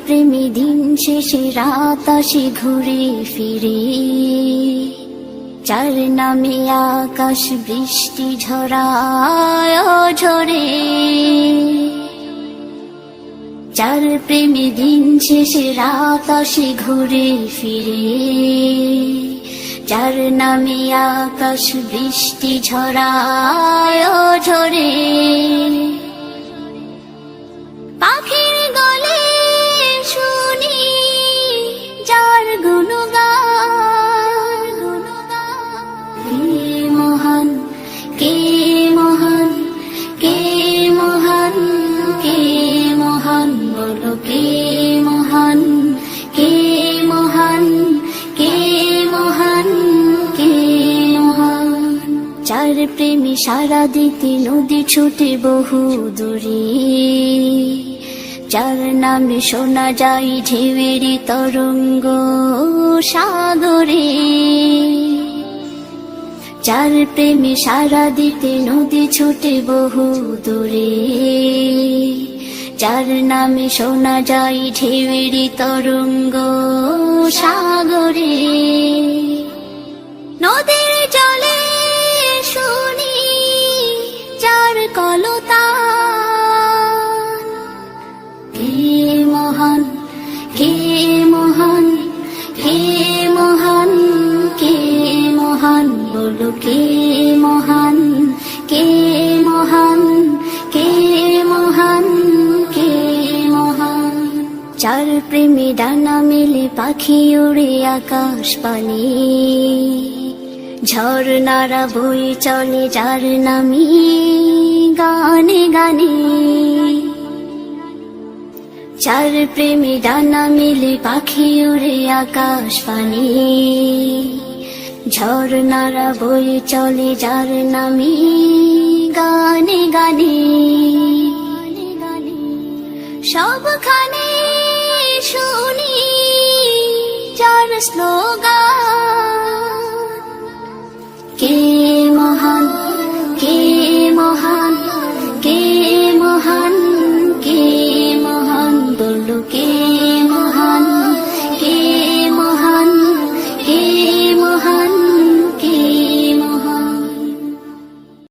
প্রেমে দিন শেষে রাত আসে ঘুরে ফিরে, যার নামে আকাশ বৃষ্টি ঝরায় ঝরে। যার প্রেমে দিন শেষে রাত আসে ঘুরে ফিরে, যার নামে আকাশ বৃষ্টি ঝরায় ঝরে। পাখির গলে শুনি যার গুণগান, কে মহান, কে মহান, কে মহান, কে মহান, বলো কে মহান, কে মহান, কে মহান, কে মহান। যার প্রেমে সারা দিতে নদী ছুটে বহু দূরে, যার নামে শোনা যায় ঢেউয়ের তরঙ্গ সাগরে। যার প্রেমে সারা দিতে নদী ছুটে বহু দূরে, যার নামে শোনা যায় ঢেউয়ের তরঙ্গ সাগরে। নদীর জলে শুনি যার কলতান, কে মহান, কে মহান, কে মহান, কে মহান, বলো কে মহান, কে মহান, কে মহান, কে মহান। যার প্রেমে ডানা মেলে পাখি উড়ে আকাশ পানে, ঝর্ণারা বয়ে চলে যার নামে গানে গানে। যার প্রেমে ডানা মেলে পাখি উড়ে আকাশ পানে, ঝর্ণারা বয়ে চলে যার নামে গানে গানে। সবখানে শুনি যার স্লোগান, কে মহান, কে মহান, কে মহান, কে মহান, বলো কে